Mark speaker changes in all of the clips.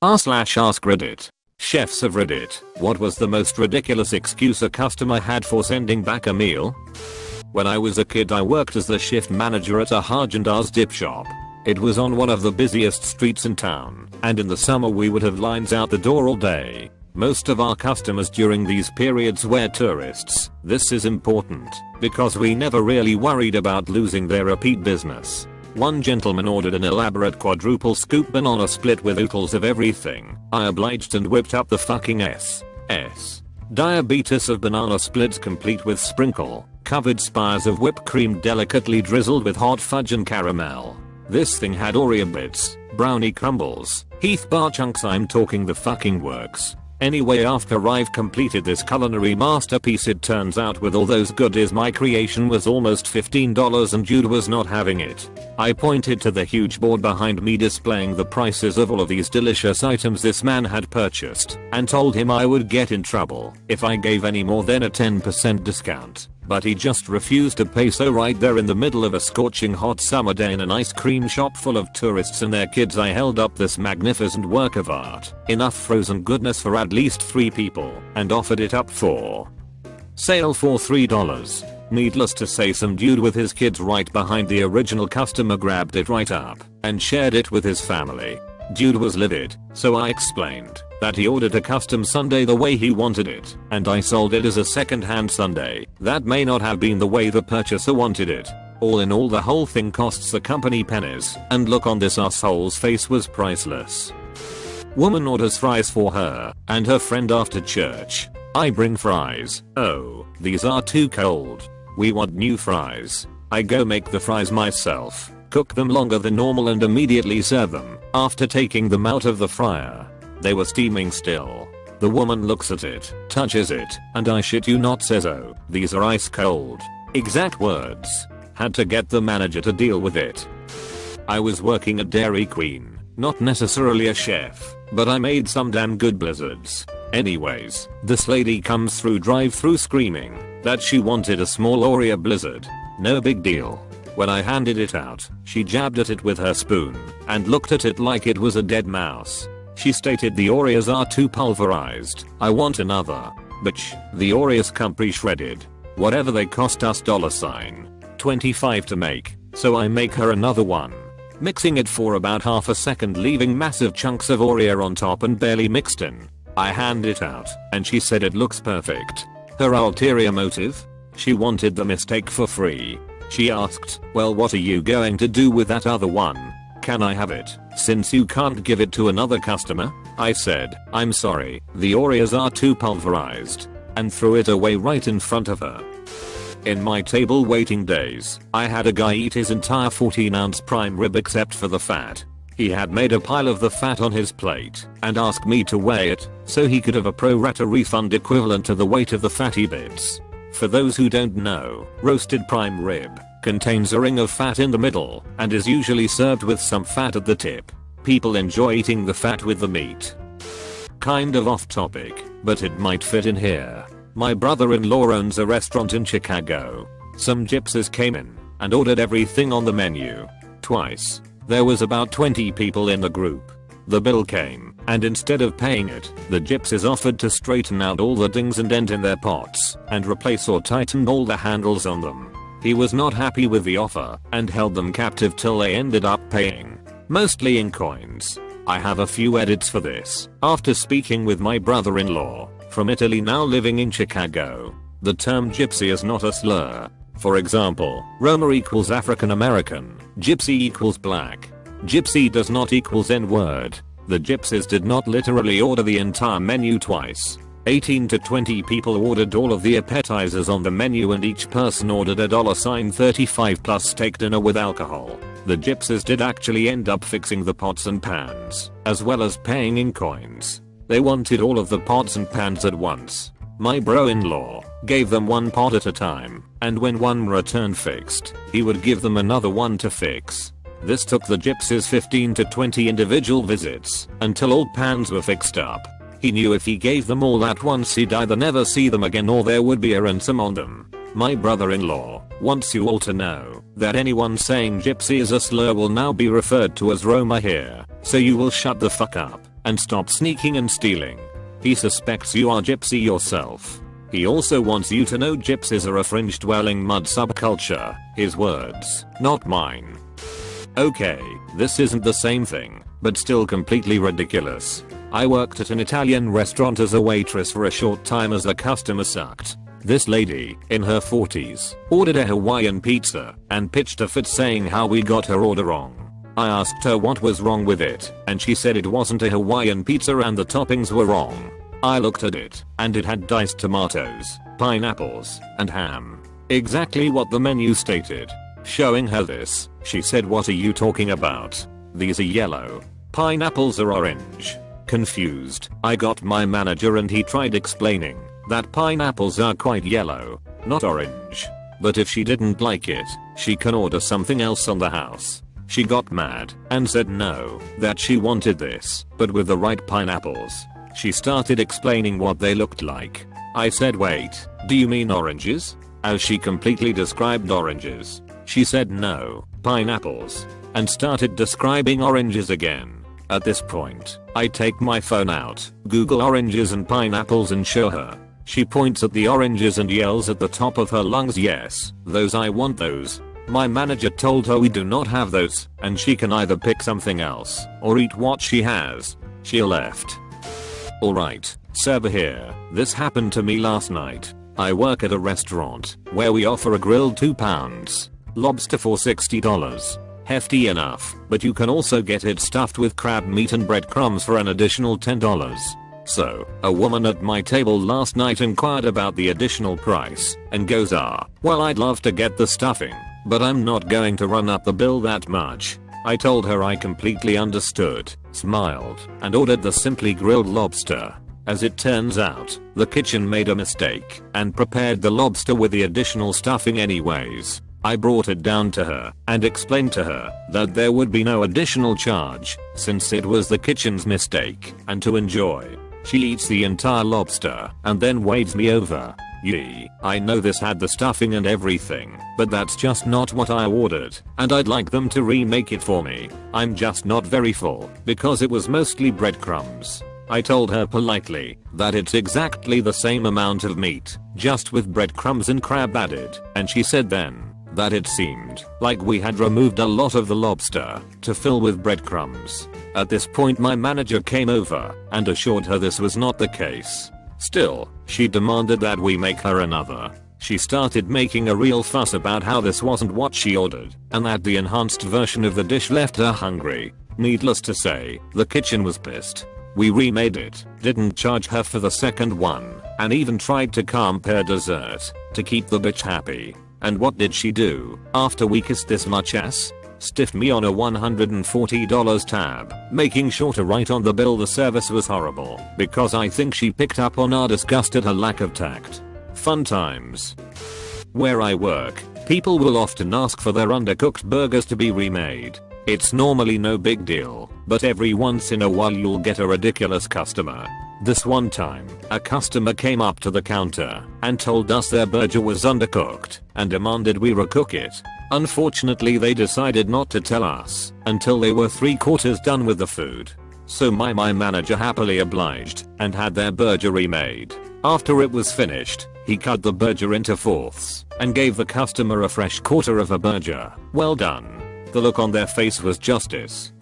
Speaker 1: r/AskReddit. Chefs of Reddit. What was the most ridiculous excuse a customer had for sending back a meal? When I was a kid I worked as the shift manager at a Haagen-Dazs dip shop. It was on one of the busiest streets in town, and in the summer we would have lines out the door all day. Most of our customers during these periods were tourists. This is important, because we never really worried about losing their repeat business. One gentleman ordered an elaborate quadruple scoop banana split with oodles of everything. I obliged and whipped up the fucking S. Diabetes of banana splits complete with sprinkle, covered spires of whipped cream delicately drizzled with hot fudge and caramel. This thing had Oreo bits, brownie crumbles, Heath bar chunks. I'm talking the fucking works. Anyway, after I've completed this culinary masterpiece, it turns out with all those goodies my creation was almost $15 and Jude was not having it. I pointed to the huge board behind me displaying the prices of all of these delicious items this man had purchased, and told him I would get in trouble if I gave any more than a 10% discount. But he just refused to pay, so right there in the middle of a scorching hot summer day in an ice cream shop full of tourists and their kids, I held up this magnificent work of art, enough frozen goodness for at least 3 people, and offered it up for sale for $3. Needless to say, some dude with his kids right behind the original customer grabbed it right up and shared it with his family. Dude was livid, so I explained that he ordered a custom sundae the way he wanted it, and I sold it as a second-hand sundae that may not have been the way the purchaser wanted it. All in all, the whole thing costs the company pennies, and look on this asshole's face was priceless. Woman orders fries for her and her friend after church. I bring fries. Oh, these are too cold. We want new fries. I go make the fries myself, cook them longer than normal and immediately serve them after taking them out of the fryer. They were steaming still. The woman looks at it, touches it, and I shit you not says, "Oh, these are ice cold." Exact words. Had to get the manager to deal with it. I was working at Dairy Queen, not necessarily a chef, but I made some damn good blizzards. Anyways, this lady comes through drive-thru screaming that she wanted a small Oreo blizzard. No big deal. When I handed it out, she jabbed at it with her spoon and looked at it like it was a dead mouse. She stated, "The Oreos are too pulverized. I want another." Bitch, the Oreos come pre-shredded. Whatever they cost us $25 to make, so I make her another one. Mixing it for about half a second, leaving massive chunks of Oreo on top and barely mixed in. I hand it out, and she said it looks perfect. Her ulterior motive? She wanted the mistake for free. She asked, "Well, what are you going to do with that other one? Can I have it, since you can't give it to another customer?" I said, "I'm sorry, the Oreos are too pulverized," and threw it away right in front of her. In my table waiting days, I had a guy eat his entire 14-ounce prime rib except for the fat. He had made a pile of the fat on his plate and asked me to weigh it so he could have a pro rata refund equivalent to the weight of the fatty bits. For those who don't know, roasted prime rib contains a ring of fat in the middle and is usually served with some fat at the tip. People enjoy eating the fat with the meat. Kind of off topic, but it might fit in here. My brother-in-law owns a restaurant in Chicago. Some gypsies came in and ordered everything on the menu. Twice. There was about 20 people in the group. The bill came, and instead of paying it, the gypsies offered to straighten out all the dings and dent in their pots and replace or tighten all the handles on them. He was not happy with the offer and held them captive till they ended up paying, mostly in coins. I have a few edits for this. After speaking with my brother-in-law from Italy now living in Chicago, the term gypsy is not a slur. For example, Roma equals African American, gypsy equals black. Gypsy does not equals N-word. The gypsies did not literally order the entire menu twice. 18 to 20 people ordered all of the appetizers on the menu and each person ordered a $35 plus steak dinner with alcohol. The gypsies did actually end up fixing the pots and pans, as well as paying in coins. They wanted all of the pots and pans at once. My bro-in-law gave them one pot at a time, and when one returned fixed, he would give them another one to fix. This took the gypsies 15 to 20 individual visits until all pans were fixed up. He knew if he gave them all at once he'd either never see them again or there would be a ransom on them. My brother-in-law wants you all to know that anyone saying gypsy is a slur will now be referred to as Roma here, so you will shut the fuck up and stop sneaking and stealing. He suspects you are gypsy yourself. He also wants you to know gypsies are a fringe-dwelling mud subculture. His words, not mine. Okay, this isn't the same thing, but still completely ridiculous. I worked at an Italian restaurant as a waitress for a short time as the customer sucked. This lady, in her 40s, ordered a Hawaiian pizza and pitched a fit saying how we got her order wrong. I asked her what was wrong with it, and she said it wasn't a Hawaiian pizza and the toppings were wrong. I looked at it, and it had diced tomatoes, pineapples, and ham. Exactly what the menu stated. Showing her this, she said, "What are you talking about? These are yellow. Pineapples are orange." Confused, I got my manager and he tried explaining that pineapples are quite yellow, not orange. But if she didn't like it, she can order something else on the house. She got mad and said no, that she wanted this, but with the right pineapples. She started explaining what they looked like. I said, "Wait, do you mean oranges?" As she completely described oranges. She said no, pineapples, and started describing oranges again. At this point, I take my phone out, Google oranges and pineapples and show her. She points at the oranges and yells at the top of her lungs, "Yes, those, I want those." My manager told her we do not have those, and she can either pick something else, or eat what she has. She left. Alright, server here, this happened to me last night. I work at a restaurant, where we offer a grilled 2 pounds lobster for $60. Hefty enough, but you can also get it stuffed with crab meat and breadcrumbs for an additional $10. So, a woman at my table last night inquired about the additional price, and goes, "Well, I'd love to get the stuffing, but I'm not going to run up the bill that much." I told her I completely understood, smiled, and ordered the simply grilled lobster. As it turns out, the kitchen made a mistake, and prepared the lobster with the additional stuffing anyways. I brought it down to her, and explained to her that there would be no additional charge, since it was the kitchen's mistake, and to enjoy. She eats the entire lobster, and then waves me over. "Yee, I know this had the stuffing and everything, but that's just not what I ordered, and I'd like them to remake it for me. I'm just not very full, because it was mostly breadcrumbs." I told her politely that it's exactly the same amount of meat, just with breadcrumbs and crab added, and she said then that it seemed like we had removed a lot of the lobster to fill with breadcrumbs. At this point my manager came over and assured her this was not the case. Still, she demanded that we make her another. She started making a real fuss about how this wasn't what she ordered, and that the enhanced version of the dish left her hungry. Needless to say, the kitchen was pissed. We remade it, didn't charge her for the second one, and even tried to calm her dessert to keep the bitch happy. And what did she do after we kissed this much ass? Stiffed me on a $140 tab, making sure to write on the bill the service was horrible, because I think she picked up on our disgust at her lack of tact. Fun times. Where I work, people will often ask for their undercooked burgers to be remade. It's normally no big deal, but every once in a while you'll get a ridiculous customer. This one time, a customer came up to the counter and told us their burger was undercooked and demanded we recook it. Unfortunately, they decided not to tell us until they were 3/4 done with the food. So my manager happily obliged and had their burger remade. After it was finished, he cut the burger into fourths and gave the customer a fresh quarter of a burger. Well done. The look on their face was justice.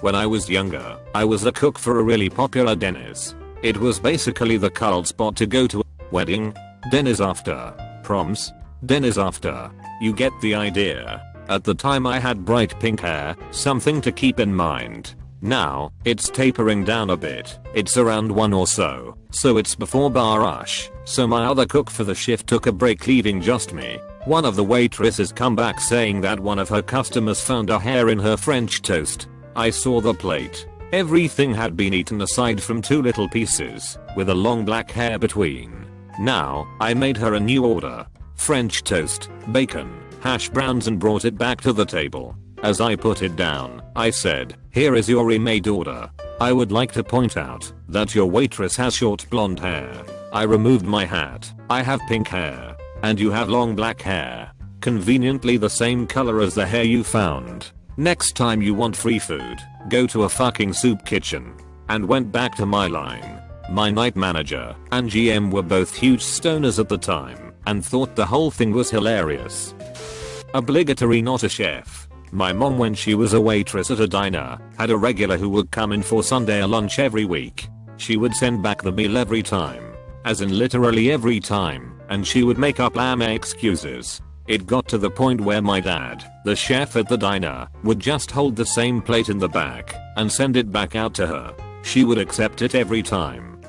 Speaker 1: When I was younger, I was a cook for a really popular Denny's. It was basically the cult spot to go to. Wedding, Denny's after, proms, Denny's after. You get the idea. At the time I had bright pink hair, something to keep in mind. Now, it's tapering down a bit. It's around 1 or so it's before bar rush. So my other cook for the shift took a break, leaving just me. One of the waitresses come back saying that one of her customers found a hair in her French toast. I saw the plate. Everything had been eaten aside from 2 little pieces, with a long black hair between. Now, I made her a new order. French toast, bacon, hash browns, and brought it back to the table. As I put it down, I said, "Here is your remade order. I would like to point out that your waitress has short blonde hair. I removed my hat. I have pink hair. And you have long black hair. Conveniently the same color as the hair you found. Next time you want free food, go to a fucking soup kitchen." and went back to my line. My night manager and GM were both huge stoners at the time and thought the whole thing was hilarious. Obligatory not a chef. My mom, when she was a waitress at a diner, had a regular who would come in for Sunday lunch every week. She would send back the meal every time. As in literally every time, and she would make up lame excuses. It got to the point where my dad, the chef at the diner, would just hold the same plate in the back and send it back out to her. She would accept it every time.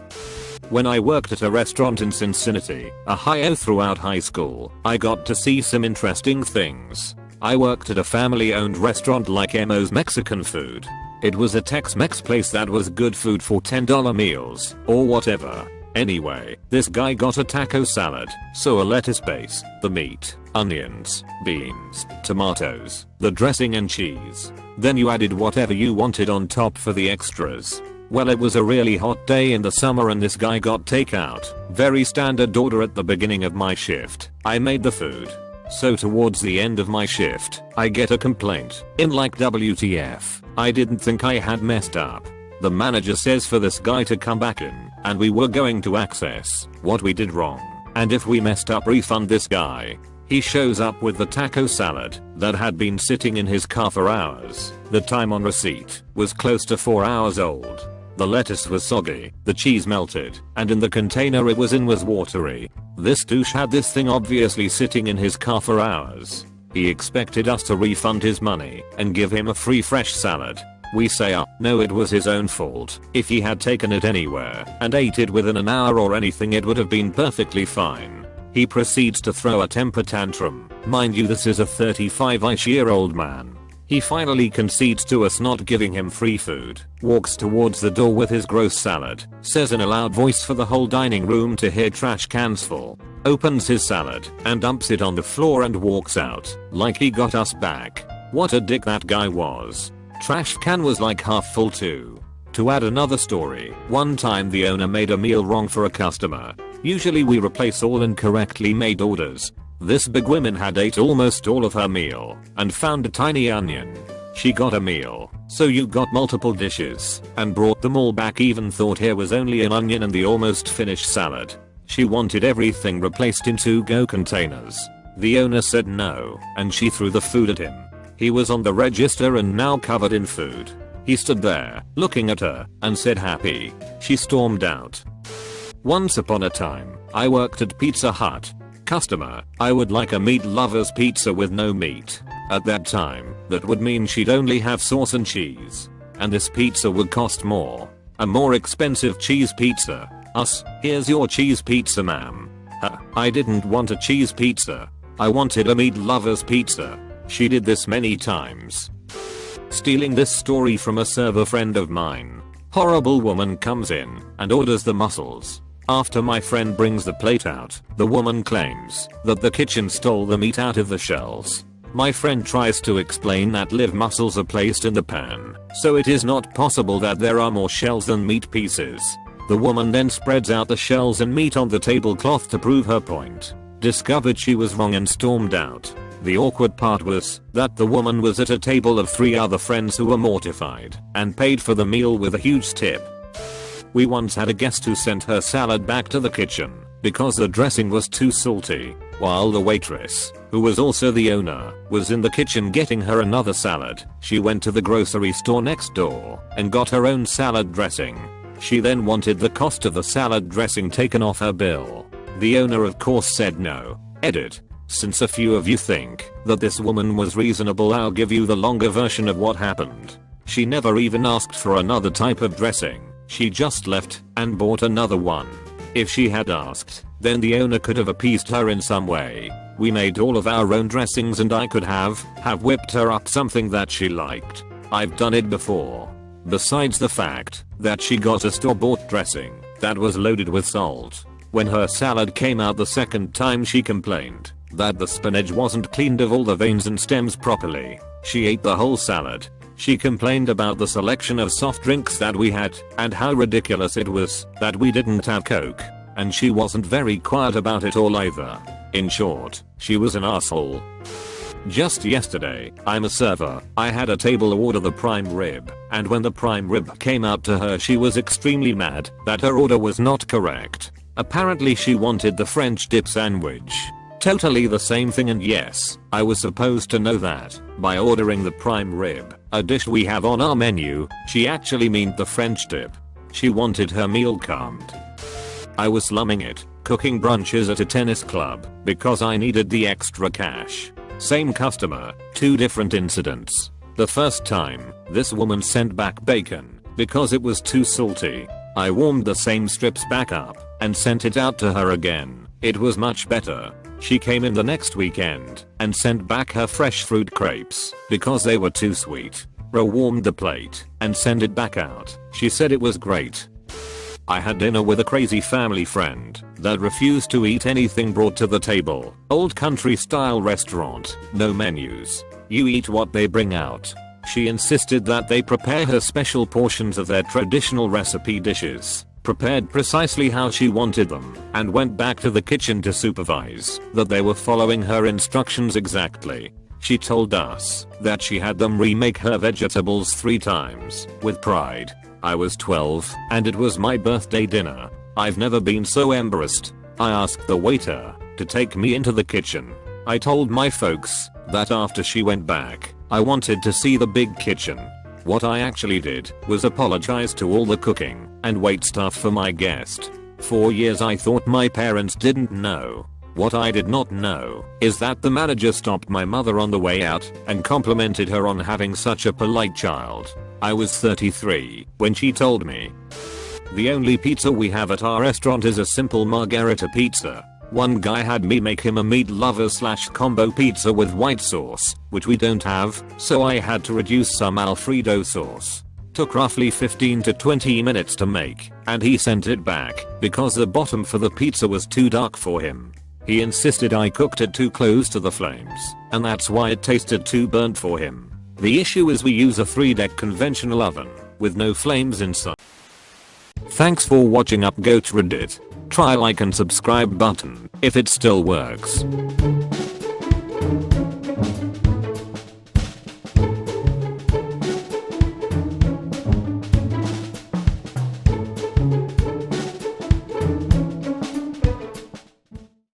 Speaker 1: When I worked at a restaurant in Cincinnati, Ohio throughout high school, I got to see some interesting things. I worked at a family-owned restaurant like Emo's Mexican Food. It was a Tex-Mex place that was good food for $10 meals, or whatever. Anyway, this guy got a taco salad, so a lettuce base, the meat, onions, beans, tomatoes, the dressing and cheese. Then you added whatever you wanted on top for the extras. Well, it was a really hot day in the summer and this guy got takeout. Very standard order at the beginning of my shift. I made the food. So towards the end of my shift, I get a complaint. In like WTF, I didn't think I had messed up. The manager says for this guy to come back in, and we were going to access what we did wrong. And if we messed up, refund this guy. He shows up with the taco salad that had been sitting in his car for hours. The time on receipt was close to 4 hours old. The lettuce was soggy, the cheese melted, and in the container it was in was watery. This douche had this thing obviously sitting in his car for hours. He expected us to refund his money and give him a free fresh salad. We say no, it was his own fault. If he had taken it anywhere and ate it within an hour or anything, it would have been perfectly fine. He proceeds to throw a temper tantrum. Mind you, this is a 35-ish-year-old man. He finally concedes to us not giving him free food, walks towards the door with his gross salad, says in a loud voice for the whole dining room to hear trash cans full, opens his salad and dumps it on the floor and walks out, like he got us back. What a dick that guy was. Trash can was like half full too. To add another story, one time the owner made a meal wrong for a customer. Usually we replace all incorrectly made orders. This big woman had ate almost all of her meal and found a tiny onion. She got a meal, so you got multiple dishes, and brought them all back, even thought here was only an onion and the almost finished salad. She wanted everything replaced in to-go containers. The owner said no, and she threw the food at him. He was on the register and now covered in food. He stood there, looking at her, and said happy. She stormed out. Once upon a time, I worked at Pizza Hut. Customer, I would like a meat lover's pizza with no meat. At that time, that would mean she'd only have sauce and cheese. And this pizza would cost more. A more expensive cheese pizza. Here's your cheese pizza, ma'am. I didn't want a cheese pizza. I wanted a meat lover's pizza. She did this many times. Stealing this story from a server friend of mine. Horrible woman comes in and orders the mussels. After my friend brings the plate out, the woman claims that the kitchen stole the meat out of the shells. My friend tries to explain that live mussels are placed in the pan, so it is not possible that there are more shells than meat pieces. The woman then spreads out the shells and meat on the tablecloth to prove her point. Discovered she was wrong and stormed out. The awkward part was that the woman was at a table of 3 other friends who were mortified and paid for the meal with a huge tip. We once had a guest who sent her salad back to the kitchen because the dressing was too salty, while the waitress, who was also the owner, was in the kitchen getting her another salad. She went to the grocery store next door and got her own salad dressing. She then wanted the cost of the salad dressing taken off her bill. The owner of course said no. Edit. Since a few of you think that this woman was reasonable, I'll give you the longer version of what happened. She never even asked for another type of dressing. She just left and bought another one. If she had asked, then the owner could have appeased her in some way. We made all of our own dressings and I could have whipped her up something that she liked. I've done it before. Besides the fact that she got a store-bought dressing that was loaded with salt. When her salad came out the second time, she complained that the spinach wasn't cleaned of all the veins and stems properly. She ate the whole salad. She complained about the selection of soft drinks that we had and how ridiculous it was that we didn't have Coke. And she wasn't very quiet about it all either. In short, she was an asshole. Just yesterday, I'm a server. I had a table order the prime rib, and when the prime rib came out to her she was extremely mad that her order was not correct. Apparently she wanted the French dip sandwich. Totally the same thing, and yes, I was supposed to know that by ordering the prime rib, a dish we have on our menu. She actually meant the French dip. She wanted her meal calmed. I was slumming it, cooking brunches at a tennis club because I needed the extra cash. Same customer, 2 different incidents. The first time, this woman sent back bacon because it was too salty. I warmed the same strips back up and sent it out to her again. It was much better. She came in the next weekend and sent back her fresh fruit crepes because they were too sweet. Rewarmed the plate and sent it back out. She said it was great. I had dinner with a crazy family friend that refused to eat anything brought to the table. Old country style restaurant, no menus. You eat what they bring out. She insisted that they prepare her special portions of their traditional recipe dishes, prepared precisely how she wanted them, and went back to the kitchen to supervise that they were following her instructions exactly. She told us that she had them remake her vegetables 3 times, with pride. I was 12, and it was my birthday dinner. I've never been so embarrassed. I asked the waiter to take me into the kitchen. I told my folks that after she went back, I wanted to see the big kitchen. What I actually did was apologize to all the cooking and wait staff for my guest. For years I thought my parents didn't know. What I did not know is that the manager stopped my mother on the way out and complimented her on having such a polite child. I was 33 when she told me. The only pizza we have at our restaurant is a simple margherita pizza. One guy had me make him a meat lover / combo pizza with white sauce, which we don't have, so I had to reduce some Alfredo sauce. Took roughly 15 to 20 minutes to make, and he sent it back because the bottom for the pizza was too dark for him. He insisted I cooked it too close to the flames, and that's why it tasted too burnt for him. The issue is we use a 3-deck conventional oven with no flames inside. Thanks for watching UpGoat Reddit. Try like and subscribe button if it still works.